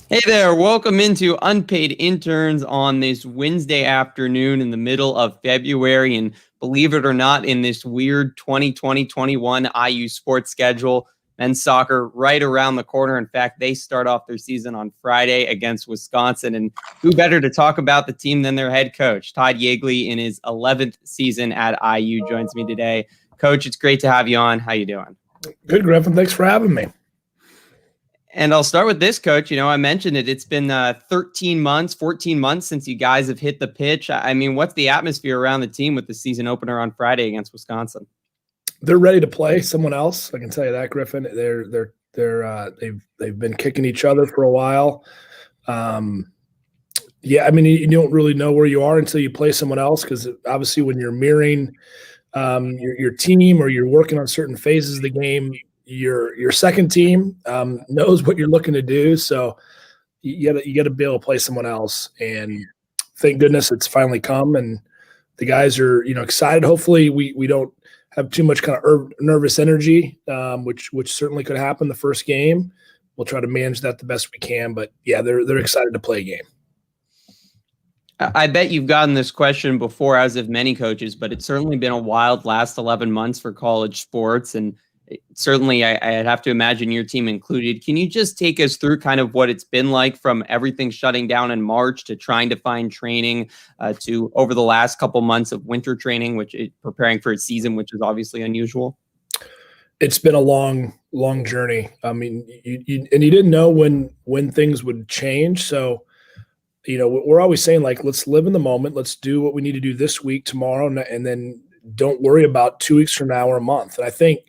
Hey there, welcome into Unpaid Interns on this Wednesday afternoon in the middle of February. And believe it or not, in this weird 2020-21 IU sports schedule, men's soccer right around the corner. In fact, they start off their season on Friday against Wisconsin. And who better to talk about the team than their head coach? Todd Yeagley, in his 11th season at IU, joins me today. Coach, it's great to have you on. How you doing? Good, Griffin. Thanks for having me. And I'll start with this, Coach. You know, I mentioned it. It's been 13 months, 14 months since you guys have hit the pitch. I mean, what's the atmosphere around the team with the season opener on Friday against Wisconsin? They're ready to play someone else. I can tell you that, Griffin. They've been kicking each other for a while. Yeah, I mean, you don't really know where you are until you play someone else, because obviously when you're mirroring your team or you're working on certain phases of the game, your second team knows what you're looking to do. So you got to be able to play someone else. And thank goodness it's finally come, and the guys are excited. Hopefully we don't have too much kind of nervous energy, which certainly could happen the first game. We'll try to manage that the best we can. But yeah, they're excited to play a game. I bet you've gotten this question before, as have many coaches, but it's certainly been a wild last 11 months for college sports. And certainly I'd have to imagine your team included. Can you just take us through kind of what it's been like from everything shutting down in March to trying to find training to over the last couple months of winter training, which is preparing for a season, which is obviously unusual? It's been a long journey. I mean, you didn't know when things would change. So, we're always saying, like, let's live in the moment. Let's do what we need to do this week, tomorrow, and then don't worry about 2 weeks from now or a month. And I think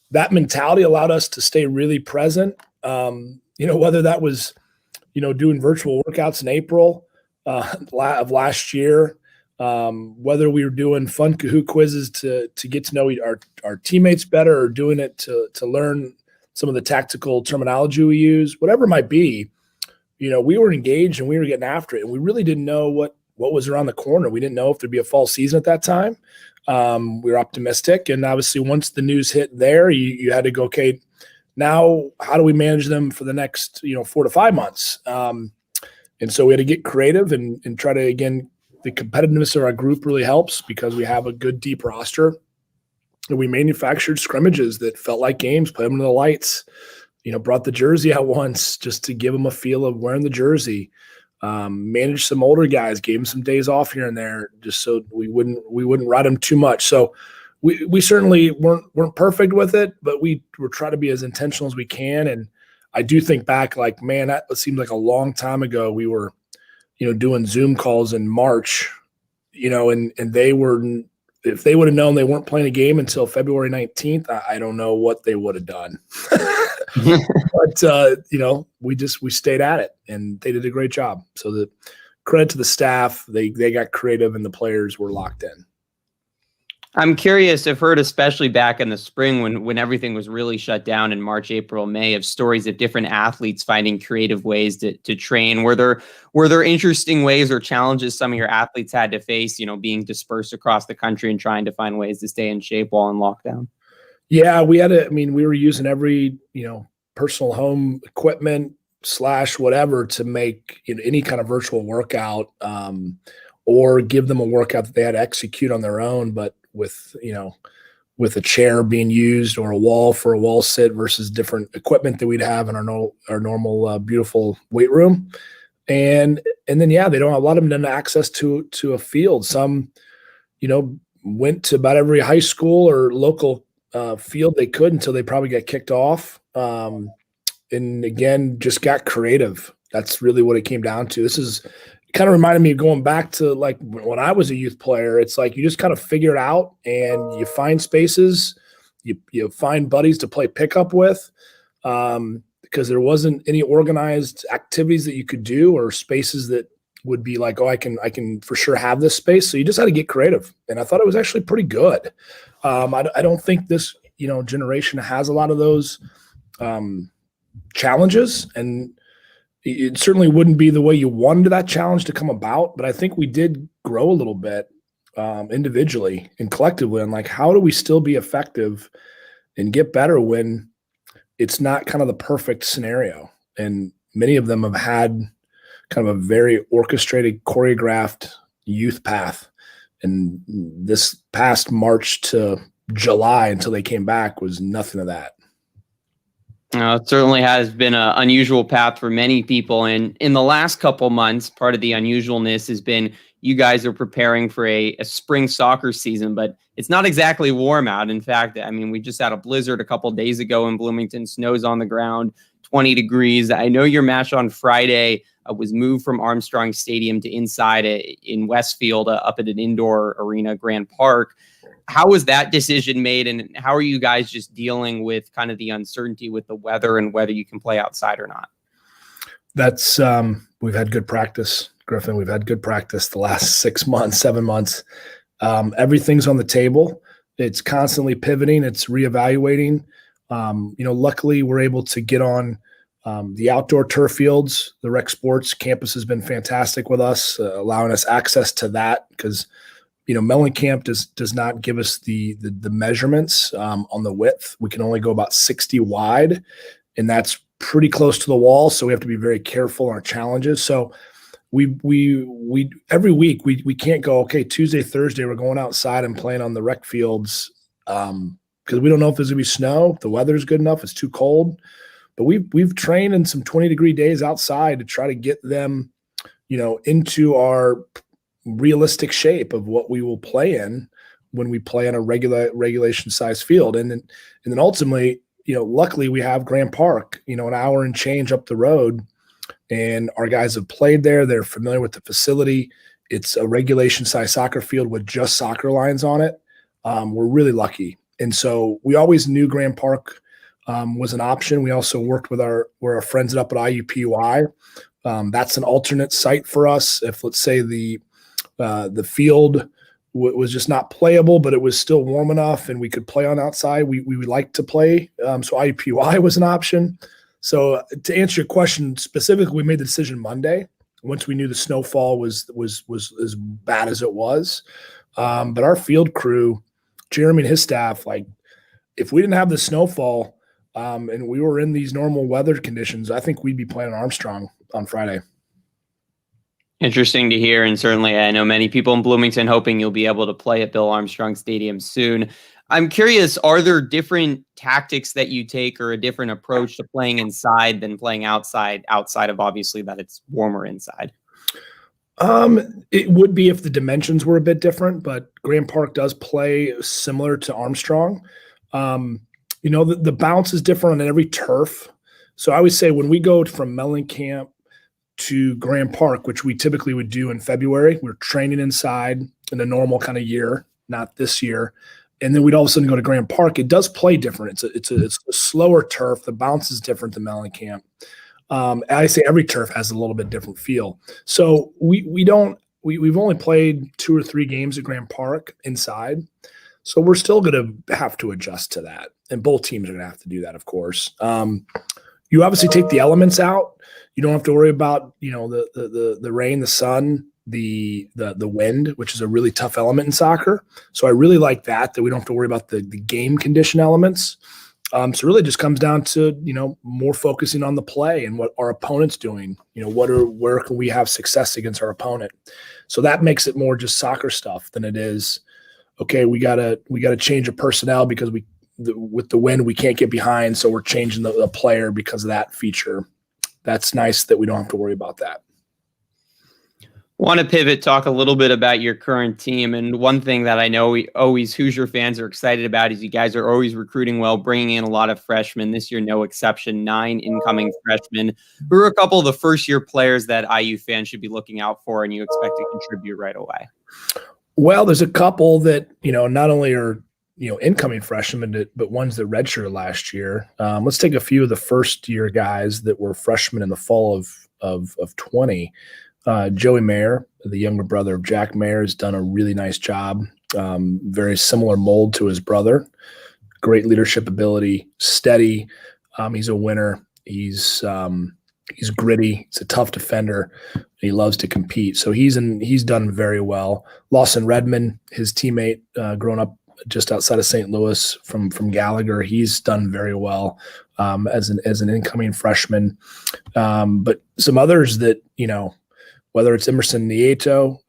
that mentality allowed us to stay really present. Whether that was, doing virtual workouts in April of last year, whether we were doing fun Kahoot quizzes to get to know our teammates better, or doing it to learn some of the tactical terminology we use, whatever it might be, we were engaged and we were getting after it. And we really didn't know what was around the corner. We didn't know if there'd be a fall season at that time. We were optimistic, and obviously once the news hit there, you had to go, okay, now how do we manage them for the next 4 to 5 months? And so we had to get creative and try to, again, the competitiveness of our group really helps because we have a good deep roster, and we manufactured scrimmages that felt like games, played them in the lights, brought the jersey out once just to give them a feel of wearing the jersey. Managed some older guys, gave them some days off here and there, just so we wouldn't ride them too much. So we certainly weren't perfect with it, but we were trying to be as intentional as we can. And I do think back, like, man, that seems like a long time ago. We were, doing Zoom calls in March, and they were, if they would have known they weren't playing a game until February 19th, I don't know what they would have done. But we stayed at it, and they did a great job. So the credit to the staff, they got creative, and the players were locked in. I'm curious, I've heard, especially back in the spring when everything was really shut down in March, April, May, of stories of different athletes finding creative ways to train. Were there interesting ways or challenges some of your athletes had to face, being dispersed across the country and trying to find ways to stay in shape while in lockdown? Yeah, we were using every, personal home equipment / whatever to make any kind of virtual workout, or give them a workout that they had to execute on their own, but with a chair being used or a wall for a wall sit versus different equipment that we'd have in our normal beautiful weight room. And then, yeah, they don't have a lot of them didn't have access to a field. Some, went to about every high school or local field they could until they probably got kicked off. And again, just got creative. That's really what it came down to. This kind of reminded me of going back to, like, when I was a youth player. It's like you just kind of figure it out, and you find spaces, you find buddies to play pickup with, because there wasn't any organized activities that you could do or spaces that would be like, oh, I can for sure have this space. So you just had to get creative, and I thought it was actually pretty good. I don't think this generation has a lot of those challenges, and it certainly wouldn't be the way you wanted that challenge to come about. But I think we did grow a little bit individually and collectively on, like, how do we still be effective and get better when it's not kind of the perfect scenario? And many of them have had kind of a very orchestrated, choreographed youth path. And this past March to July until they came back was nothing of that. It certainly has been an unusual path for many people. And in the last couple months, part of the unusualness has been you guys are preparing for a spring soccer season, but it's not exactly warm out. In fact, I mean, we just had a blizzard a couple days ago in Bloomington, snow's on the ground, 20 degrees. I know your match on Friday was moved from Armstrong Stadium to inside in Westfield up at an indoor arena, Grand Park. How was that decision made, and how are you guys just dealing with kind of the uncertainty with the weather and whether you can play outside or not? That's we've had good practice, Griffin. We've had good practice the last 6 months, 7 months. Everything's on the table. It's constantly pivoting. It's reevaluating. Luckily we're able to get on the outdoor turf fields. The rec sports campus has been fantastic with us, allowing us access to that because Mellencamp does not give us the measurements on the width. We can only go about 60 wide, and that's pretty close to the wall. So we have to be very careful on our challenges. So we every week we can't go, okay, Tuesday, Thursday, we're going outside and playing on the rec fields because we don't know if there's gonna be snow, if the weather's good enough, it's too cold. But we've trained in some 20-degree days outside to try to get them, into our realistic shape of what we will play in when we play on a regulation size field. And then ultimately, luckily we have Grand Park, an hour and change up the road, and our guys have played there. They're familiar with the facility. It's a regulation size soccer field with just soccer lines on it. We're really lucky. And so we always knew Grand Park was an option. We also worked with our friends up at IUPUI. That's an alternate site for us. If, let's say, the field was just not playable, but it was still warm enough and we could play on outside, we would like to play. So IUPUI was an option. So to answer your question specifically, we made the decision Monday once we knew the snowfall was as bad as it was. But our field crew, Jeremy and his staff, if we didn't have the snowfall and we were in these normal weather conditions, I think we'd be playing Armstrong on Friday. Interesting to hear, and certainly I know many people in Bloomington hoping you'll be able to play at Bill Armstrong Stadium soon. I'm curious, are there different tactics that you take or a different approach to playing inside than playing outside of obviously that it's warmer inside? It would be if the dimensions were a bit different, but Grand Park does play similar to Armstrong. The bounce is different on every turf. So I would say when we go from Mellencamp to Grand Park, which we typically would do in February, we're training inside in a normal kind of year, not this year. And then we'd all of a sudden go to Grand Park. It does play different. It's a slower turf. The bounce is different than Mellencamp. I say every turf has a little bit different feel. So we've only played 2 or 3 games at Grand Park inside. So we're still going to have to adjust to that. And both teams are going to have to do that, of course. You obviously take the elements out. You don't have to worry about, the rain, the sun, the wind, which is a really tough element in soccer. So I really like that we don't have to worry about the game condition elements. So it really just comes down to, more focusing on the play and what our opponent's doing. Where can we have success against our opponent? So that makes it more just soccer stuff than it is, okay, we gotta change a personnel because with the wind we can't get behind, so we're changing the player because of that feature. That's nice that we don't have to worry about that. Want to pivot, talk a little bit about your current team. And one thing that I know Hoosier fans are excited about is you guys are always recruiting well, bringing in a lot of freshmen. This year, no exception, 9 incoming freshmen who are a couple of the first-year players that IU fans should be looking out for and you expect to contribute right away. Well, there's a couple that, not only are, incoming freshmen, but ones that redshirted last year. Let's take a few of the first-year guys that were freshmen in the fall of 20. Joey Mayer, the younger brother of Jack Mayer, has done a really nice job. Very similar mold to his brother. Great leadership ability, steady. He's a winner. He's gritty. He's a tough defender. He loves to compete. So he's done very well. Lawson Redmond, his teammate, growing up just outside of St. Louis from Gallagher. He's done very well as an incoming freshman. But some others that, whether it's Emerson Nieto,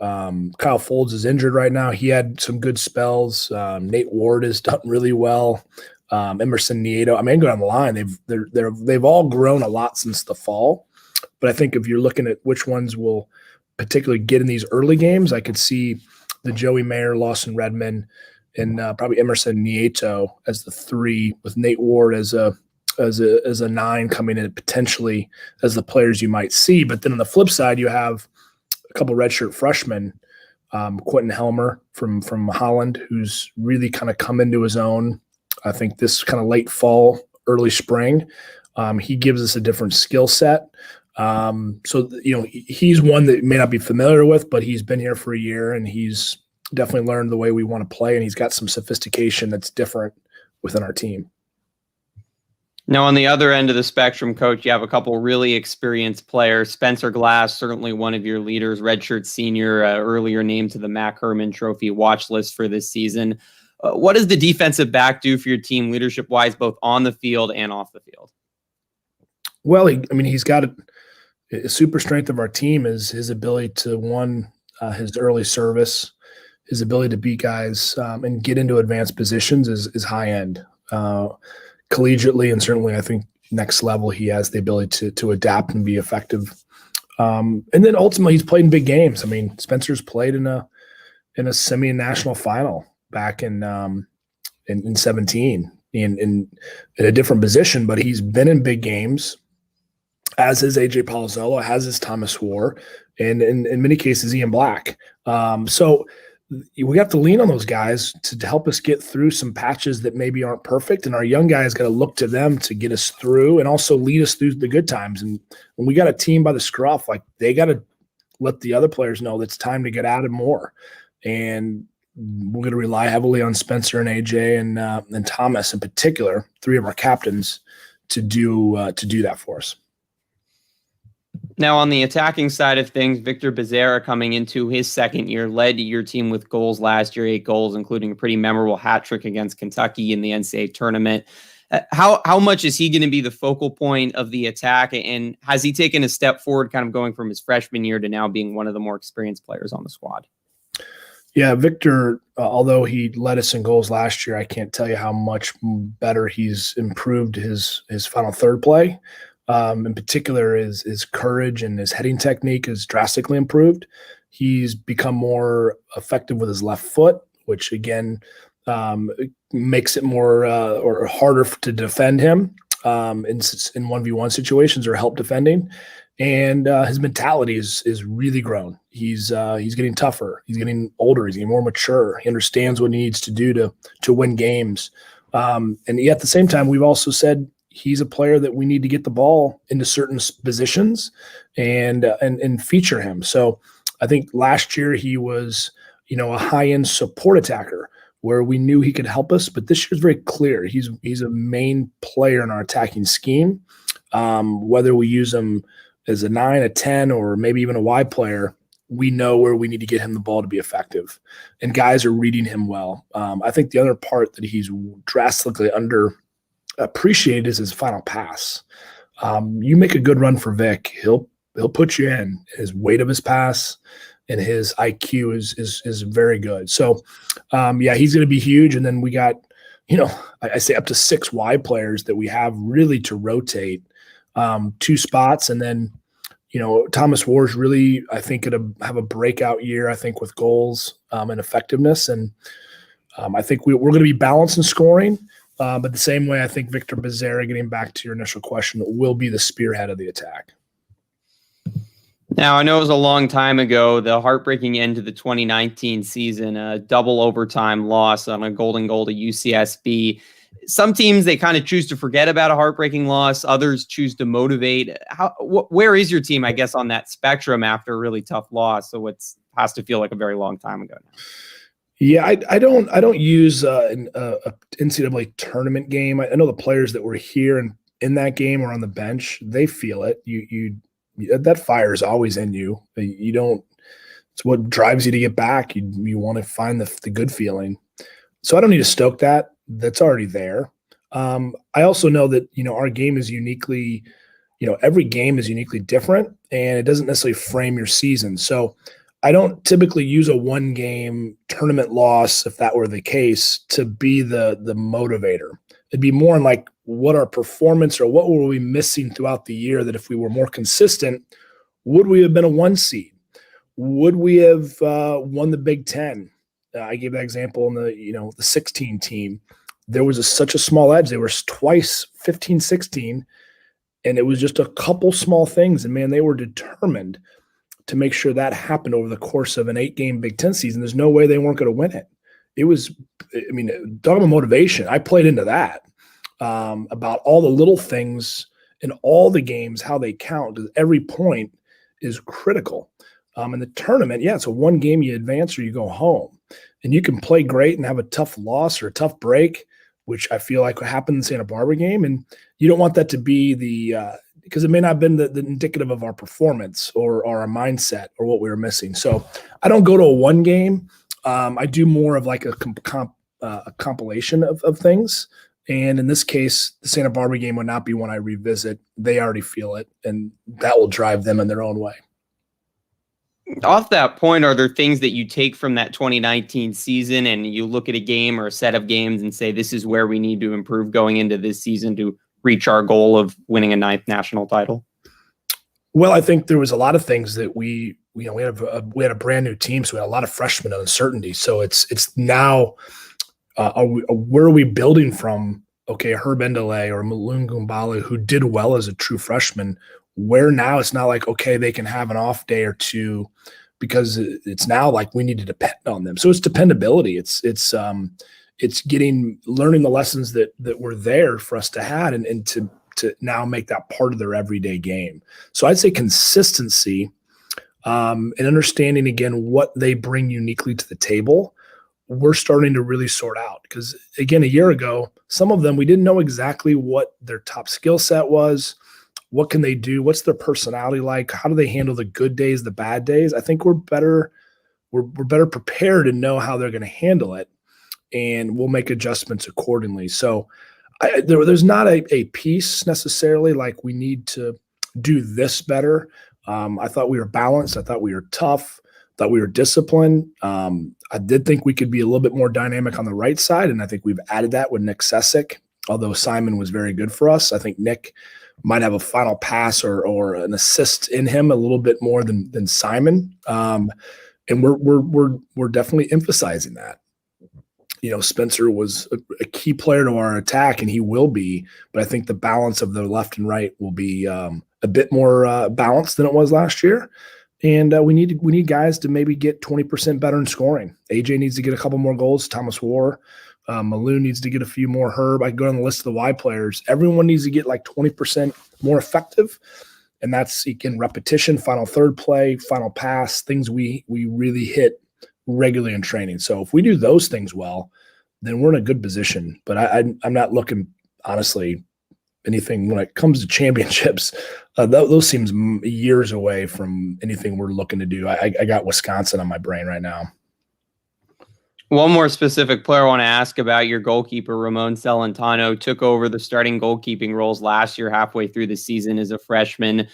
Kyle Folds is injured right now. He had some good spells. Nate Ward has done really well. Emerson Nieto. I mean, go down the line. They've all grown a lot since the fall. But I think if you're looking at which ones will particularly get in these early games, I could see the Joey Mayer, Lawson Redmond, and probably Emerson Nieto as the 3, with Nate Ward as a 9 coming in potentially as the players you might see. But then on the flip side, you have a couple redshirt freshmen, Quentin Helmer from Holland, who's really kind of come into his own. I think this kind of late fall, early spring, he gives us a different skill set. So, he's one that may not be familiar with, but he's been here for a year and he's definitely learned the way we want to play. And he's got some sophistication that's different within our team. Now, on the other end of the spectrum, Coach, you have a couple really experienced players. Spencer Glass, certainly one of your leaders, redshirt senior, earlier named to the Mac Herman Trophy watch list for this season. What does the defensive back do for your team leadership-wise, both on the field and off the field? Well, he's got a super strength of our team is his ability to, his early service, his ability to beat guys and get into advanced positions is high end. Collegiately, and certainly I think next level, he has the ability to adapt and be effective. And then ultimately, he's played in big games. I mean, Spencer's played in a semi-national final back in 17 in a different position, but he's been in big games, as is AJ Palazzolo, as is Thomas War, and in many cases Ian Black. So we have to lean on those guys to help us get through some patches that maybe aren't perfect, and our young guys got to look to them to get us through and also lead us through the good times. And when we got a team by the scruff, like, they got to let the other players know that it's time to get out and more. And we're going to rely heavily on Spencer and AJ and Thomas in particular, 3 of our captains, to do that for us. Now, on the attacking side of things, Victor Bizzera, coming into his second year, led your team with goals last year, 8 goals, including a pretty memorable hat trick against Kentucky in the NCAA tournament. How much is he going to be the focal point of the attack? And has he taken a step forward, kind of going from his freshman year to now being one of the more experienced players on the squad? Yeah, Victor, although he led us in goals last year, I can't tell you how much better he's improved his final third play. In particular, his courage and his heading technique has drastically improved. He's become more effective with his left foot, which again makes it more or harder to defend him in 1v1 situations or help defending. And his mentality is really grown. He's getting tougher. He's getting older. He's getting more mature. He understands what he needs to do to win games. And yet at the same time, we've also said he's a player that we need to get the ball into certain positions and feature him. So I think last year he was, a high-end support attacker where we knew he could help us, but this year's very clear. He's a main player in our attacking scheme. Whether we use him as a 9, a 10, or maybe even a wide player, we know where we need to get him the ball to be effective. And guys are reading him well. I think the other part that he's drastically underappreciated is his final pass. You make a good run for Vic, he'll put you in. His weight of his pass and his IQ is very good. So, he's going to be huge. And then we got, I say up to 6 wide players that we have really to rotate 2 spots. And then, Thomas Ward's really, I think, going to have a breakout year, I think, with goals and effectiveness. And I think we're going to be balanced in scoring. But the same way, I think Victor Bizzera, getting back to your initial question, will be the spearhead of the attack. Now, I know it was a long time ago, the heartbreaking end to the 2019 season, a double overtime loss on a golden goal to UCSB. Some teams, they kind of choose to forget about a heartbreaking loss. Others choose to motivate. Where is your team, I guess, on that spectrum after a really tough loss? So it has to feel like a very long time ago now. Yeah, I don't use a NCAA tournament game. I know the players that were here and in that game or on the bench, they feel it. That fire is always in you. You don't. It's what drives you to get back. You want to find the good feeling. So I don't need to stoke that. That's already there. I also know that, our game is uniquely, every game is uniquely different, and it doesn't necessarily frame your season. So I don't typically use a one-game tournament loss, if that were the case, to be the motivator. It'd be more in like what our performance or what were we missing throughout the year, that if we were more consistent, would we have been a 1 seed? Would we have won the Big Ten? I gave that example in the 16 team. There was such a small edge. They were twice 15, 16, and it was just a couple small things. And, man, they were determined to make sure that happened over the course of an 8-game Big Ten season. There's no way they weren't going to win it. It was, talking about motivation, I played into that, about all the little things in all the games, how they count, because every point is critical. In the tournament, it's a 1 game you advance or you go home. And you can play great and have a tough loss or a tough break, which I feel like happened in the Santa Barbara game. And you don't want that to be because it may not have been the indicative of our performance or our mindset or what we were missing. So I don't go to a 1 game. I do more of like a compilation of things. And in this case, the Santa Barbara game would not be one I revisit. They already feel it, and that will drive them in their own way. Off that point, are there things that you take from that 2019 season and you look at a game or a set of games and say, this is where we need to improve going into this season to reach our goal of winning a 9th national title? Well, I think there was a lot of things that we had a brand new team, so we had a lot of freshmen uncertainty. So it's now, where are we building from? Okay, Herb Endelay or Malun Gumbala, who did well as a true freshman, where now it's not like, okay, they can have an off day or two, because it's now like we need to depend on them. So it's dependability. It's learning the lessons that were there for us to have and to now make that part of their everyday game. So I'd say consistency, and understanding again what they bring uniquely to the table. We're starting to really sort out, because again, a year ago, some of them, we didn't know exactly what their top skill set was. What can they do? What's their personality like? How do they handle the good days, the bad days? I think we're better prepared to know how they're going to handle it, and we'll make adjustments accordingly. So there's not a piece necessarily like we need to do this better. I thought we were balanced. I thought we were tough. I thought we were disciplined. I did think we could be a little bit more dynamic on the right side, and I think we've added that with Nick Sessick, although Simon was very good for us. I think Nick might have a final pass or an assist in him a little bit more than Simon. And we're definitely emphasizing that. Spencer was a key player to our attack, and he will be, but I think the balance of the left and right will be a bit more balanced than it was last year. And we need guys to maybe get 20% better in scoring. AJ needs to get a couple more goals. Thomas War. Malone needs to get a few more. Herb. I go on the list of the Y players. Everyone needs to get like 20% more effective. And that's, again, repetition, final third play, final pass, things we really hit regularly in training. So if we do those things well, then we're in a good position. But I'm not looking, honestly, anything when it comes to championships. Those seems years away from anything we're looking to do. I got Wisconsin on my brain right now. One more specific player I want to ask about, your goalkeeper, Ramon Celentano, took over the starting goalkeeping roles last year, halfway through the season as a freshman.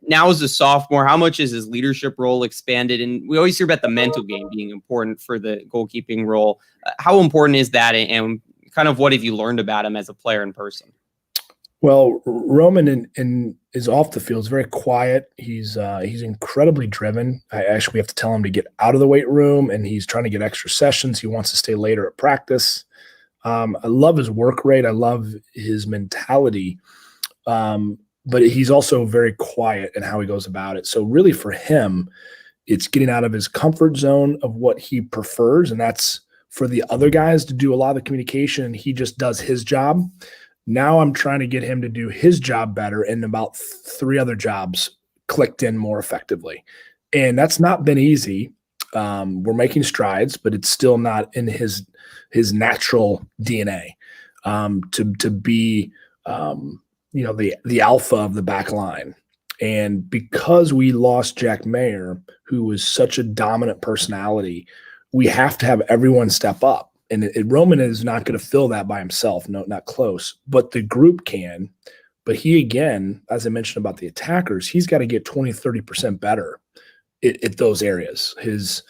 Now as a sophomore, how much is his leadership role expanded? And we always hear about the mental game being important for the goalkeeping role. How important is that? And kind of what have you learned about him as a player in person? Well, Roman is off the field. He's very quiet. He's incredibly driven. We have to tell him to get out of the weight room, and he's trying to get extra sessions. He wants to stay later at practice. I love his work rate. I love his mentality. But he's also very quiet in how he goes about it. So really for him, it's getting out of his comfort zone of what he prefers, and that's for the other guys to do a lot of the communication. He just does his job. Now I'm trying to get him to do his job better, and about 3 other jobs clicked in more effectively. And that's not been easy. We're making strides, but it's still not in his natural DNA to be the alpha of the back line. And because we lost Jack Mayer, who was such a dominant personality, we have to have everyone step up. Roman is not going to fill that by himself. No, not close. But the group can. But he, again, as I mentioned about the attackers, he's got to get 20, 30% better at those areas. His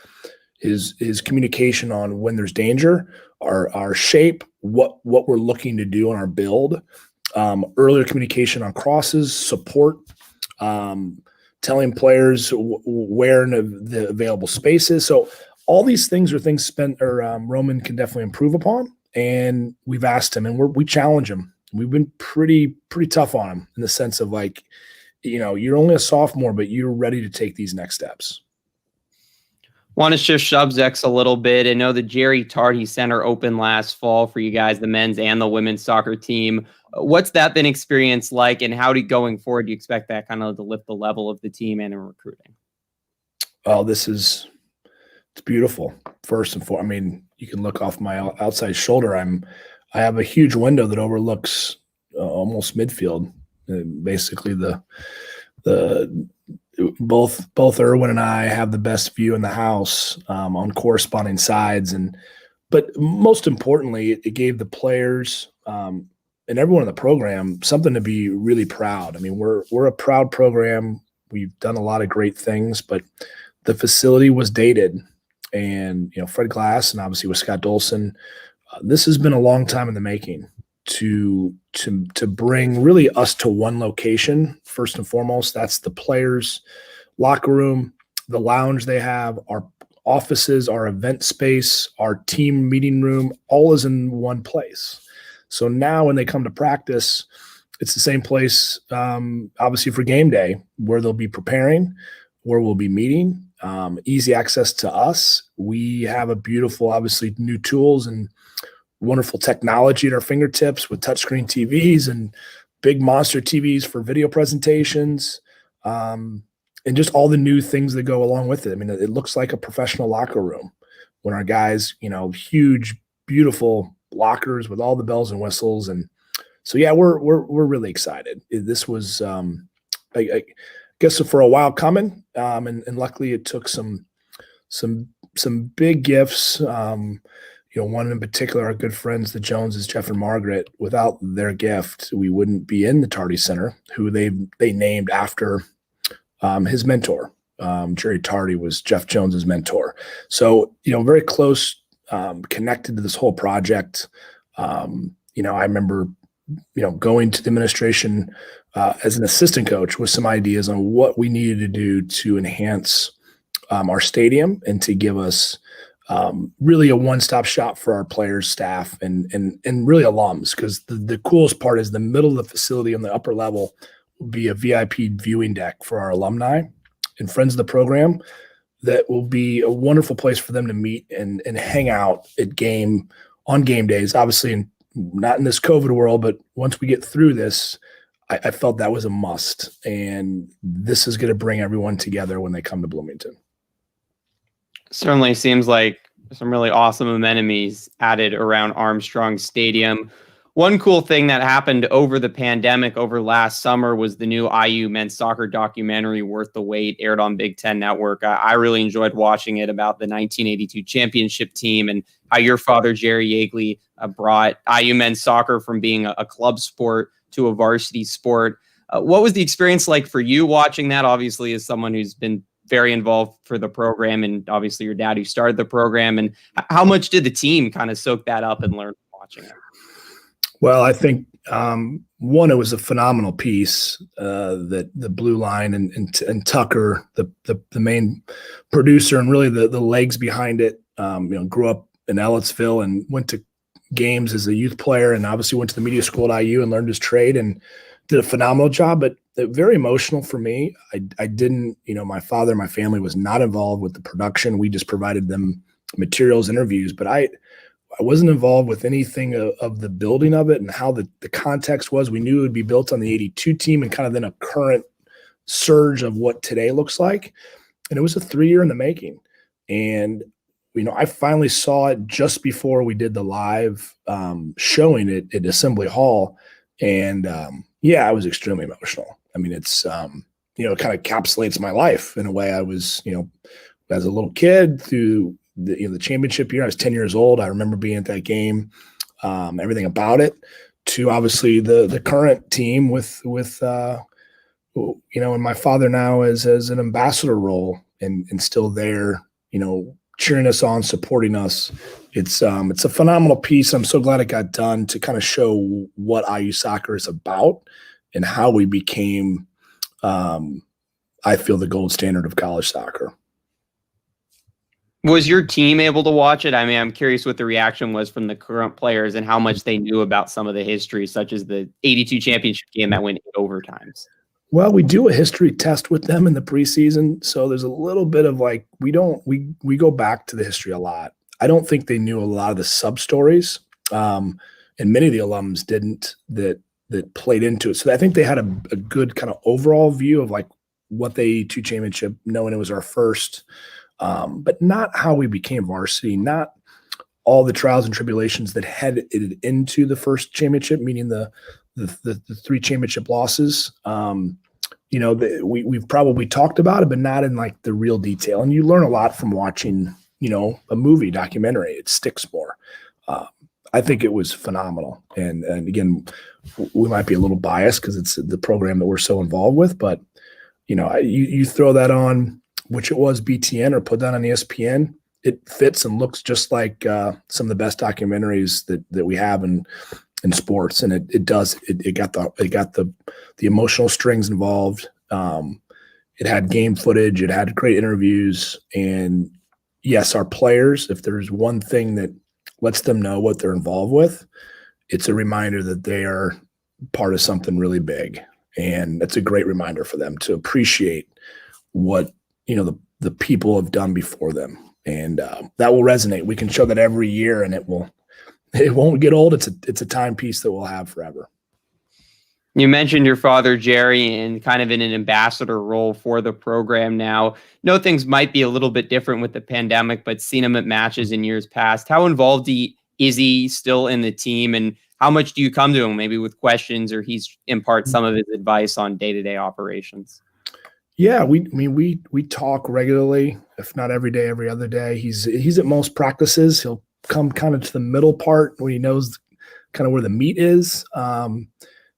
communication on when there's danger, our shape, what we're looking to do on our build, earlier communication on crosses, support, telling players where in the available spaces. So all these things are things Roman can definitely improve upon. And we've asked him, and we challenge him. We've been pretty tough on him in the sense of like, you're only a sophomore, but you're ready to take these next steps. Want to shift subjects a little bit. I know the Jerry Tardy Center opened last fall for you guys, the men's and the women's soccer team. What's that been experience like, and how going forward do you expect that kind of to lift the level of the team and in recruiting? Oh, it's beautiful. First and foremost, I mean, you can look off my outside shoulder. I have a huge window that overlooks almost midfield. Basically, both Erwin and I have the best view in the house on corresponding sides, but most importantly, it gave the players and everyone in the program something to be really proud. I mean, we're a proud program. We've done a lot of great things, but the facility was dated, and Fred Glass and obviously with Scott Dolson, this has been a long time in the making to bring really us to one location. First and foremost, that's the players' locker room, the lounge they have, our offices, our event space, our team meeting room, all is in one place. So now when they come to practice, it's the same place, obviously for game day, where they'll be preparing, where we'll be meeting, easy access to us. We have a beautiful, obviously, new tools and wonderful technology at our fingertips with touchscreen TVs and big monster TVs for video presentations, and just all the new things that go along with it. I mean, it looks like a professional locker room when our guys, huge, beautiful lockers with all the bells and whistles. And so, yeah, we're really excited. This was, I guess, for a while coming, and luckily it took some big gifts. One in particular, our good friends, the Joneses, Jeff and Margaret. Without their gift, we wouldn't be in the Tardy Center, who they named after his mentor. Jerry Tardy was Jeff Jones's mentor. So, very close, connected to this whole project. I remember, going to the administration as an assistant coach with some ideas on what we needed to do to enhance our stadium and to give us really a one-stop shop for our players, staff, and really alums. Because the coolest part is the middle of the facility on the upper level will be a VIP viewing deck for our alumni and friends of the program. That will be a wonderful place for them to meet and hang out on game days. Obviously, not in this COVID world, but once we get through this, I felt that was a must. And this is going to bring everyone together when they come to Bloomington. Certainly seems like some really awesome amenities added around Armstrong Stadium. One cool thing that happened over the pandemic over last summer was the new IU men's soccer documentary, Worth the Wait, aired on Big Ten Network. I really enjoyed watching it about the 1982 championship team and how your father, Jerry Yeagley, brought IU men's soccer from being a club sport to a varsity sport. What was the experience like for you watching that? Obviously, as someone who's been very involved for the program, and obviously your dad who started the program, and how much did the team kind of soak that up and learn from watching it? Well, I think one, it was a phenomenal piece that the Blue Line and Tucker, the main producer, and really the legs behind it, grew up in Ellettsville and went to games as a youth player, and obviously went to the media school at IU and learned his trade and did a phenomenal job. But very emotional for me. I didn't, my father and my family was not involved with the production. We just provided them materials, interviews, but I wasn't involved with anything of the building of it and how the context was. We knew it would be built on the 82 team and kind of then a current surge of what today looks like. And it was a 3-year in the making. And, I finally saw it just before we did the live showing it at Assembly Hall. And I was extremely emotional. I mean, it's, it kind of encapsulates my life in a way. I was, as a little kid through the championship year. I was 10 years old. I remember being at that game, everything about it, to obviously the current team with and my father now as an ambassador role and still there, cheering us on, supporting us. It's a phenomenal piece. I'm so glad it got done to kind of show what IU soccer is about and how we became, I feel, the gold standard of college soccer. Was your team able to watch it? I mean, I'm curious what the reaction was from the current players and how much they knew about some of the history, such as the 82 championship game that went in overtimes. Well, we do a history test with them in the preseason, so there's a little bit of like we go back to the history a lot. I don't think they knew a lot of the sub stories, and many of the alums didn't that played into it. So I think they had a good kind of overall view of like what the 82 championship, knowing it was our first, but not how we became varsity, not all the trials and tribulations that headed into the first championship, meaning the 3 championship losses. We've probably talked about it, but not in like the real detail. And you learn a lot from watching, a movie documentary. It sticks more. I think it was phenomenal. And again, we might be a little biased because it's the program that we're so involved with, but you throw that on, which it was BTN, or put that on ESPN, it fits and looks just like some of the best documentaries that we have in sports. And it does, it got the emotional strings involved. It had game footage, it had great interviews. And yes, our players, if there's one thing that lets them know what they're involved with, it's a reminder that they are part of something really big. And that's a great reminder for them to appreciate what, the people have done before them. And that will resonate. We can show that every year, and it won't get old. It's a timepiece that we'll have forever. You mentioned your father, Jerry, and kind of in an ambassador role for the program now. No, things might be a little bit different with the pandemic, but seen him at matches in years past. How involved is he still in the team, and how much do you come to him maybe with questions, or he's imparts some of his advice on day-to-day operations? Yeah, we talk regularly, if not every day, every other day. He's at most practices. He'll come kind of to the middle part where he knows kind of where the meat is.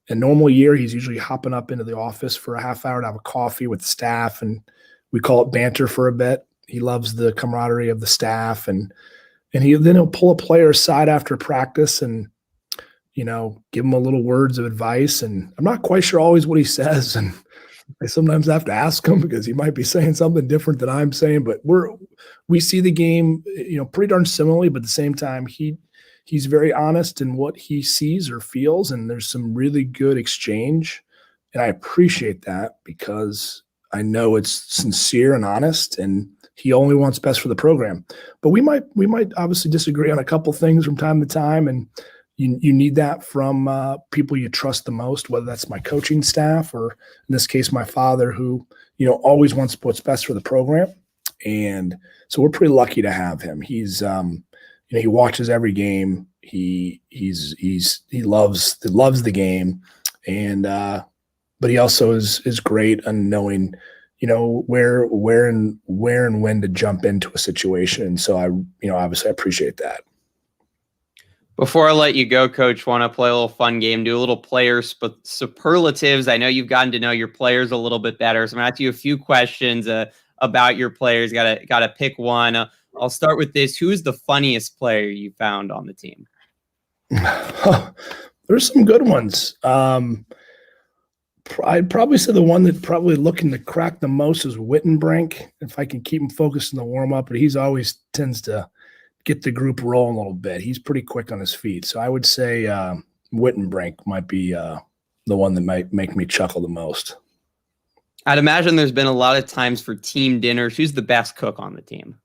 A normal year, he's usually hopping up into the office for a half hour to have a coffee with staff, and we call it banter for a bit. He loves the camaraderie of the staff, and he'll pull a player aside after practice and give him a little words of advice. And I'm not quite sure always what he says, and I sometimes have to ask him because he might be saying something different than I'm saying. But we see the game, pretty darn similarly, but at the same time, he's very honest in what he sees or feels, and there's some really good exchange. And I appreciate that because I know it's sincere and honest, and he only wants best for the program. But we might obviously disagree on a couple things from time to time, and you need that from people you trust the most, whether that's my coaching staff or in this case, my father, who, always wants what's best for the program. And so we're pretty lucky to have him. He's, he watches every game. He loves the game. And, but he also is great on knowing, where and when to jump into a situation. And so obviously I appreciate that. Before I let you go, Coach, want to play a little fun game, do a little player superlatives. I know you've gotten to know your players a little bit better, so I'm going to ask you a few questions about your players. Got to pick one. I'll start with this. Who is the funniest player you found on the team? There's some good ones. I'd probably say the one that probably looking to crack the most is Wittenbrink, if I can keep him focused in the warm-up, but he's always tends to get the group rolling a little bit. He's pretty quick on his feet. So I would say Wittenbrink might be the one that might make me chuckle the most. I'd imagine there's been a lot of times for team dinners. Who's the best cook on the team?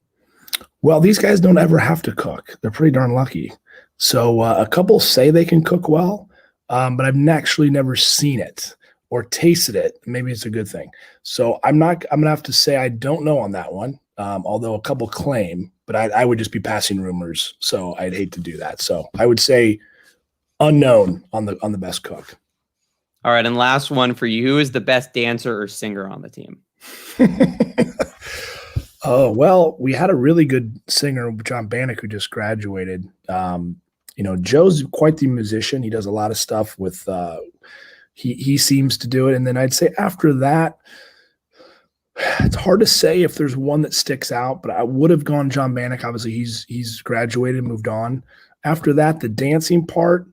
Well, these guys don't ever have to cook. They're pretty darn lucky. So a couple say they can cook well, but I've actually never seen it or tasted it. Maybe it's a good thing. So I'm going to have to say I don't know on that one, although a couple claim. But I would just be passing rumors, so I'd hate to do that. So I would say unknown on the best cook. All right, and last one for you. Who is the best dancer or singer on the team? Oh, well, we had a really good singer, John Bannock, who just graduated. Joe's quite the musician. He does a lot of stuff with he seems to do it. And then I'd say after that, it's hard to say if there's one that sticks out, but I would have gone John Bannock. Obviously, he's graduated, moved on. After that, the dancing part,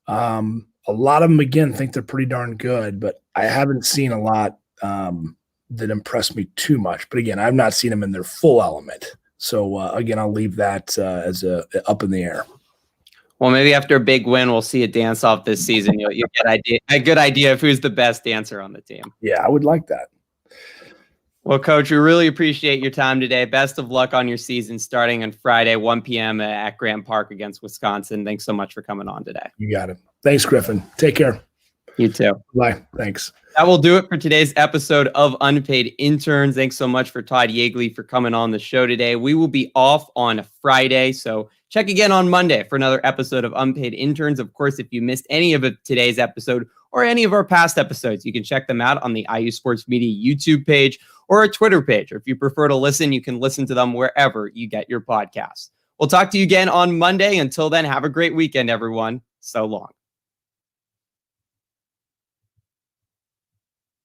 a lot of them, again, think they're pretty darn good, but I haven't seen a lot that impressed me too much. But again, I've not seen them in their full element. So again, I'll leave that as up in the air. Well, maybe after a big win, we'll see a dance off this season. You'll get a good idea of who's the best dancer on the team. Yeah, I would like that. Well, Coach, we really appreciate your time today. Best of luck on your season starting on Friday, 1 p.m. at Grant Park against Wisconsin. Thanks so much for coming on today. You got it. Thanks, Griffin. Take care. You too. Bye. Thanks. That will do it for today's episode of Unpaid Interns. Thanks so much for Todd Yeagley for coming on the show today. We will be off on Friday, so check again on Monday for another episode of Unpaid Interns. Of course, if you missed any of today's episode or any of our past episodes, you can check them out on the IU Sports Media YouTube page or our Twitter page. Or if you prefer to listen, you can listen to them wherever you get your podcasts. We'll talk to you again on Monday. Until then, have a great weekend, everyone. So long.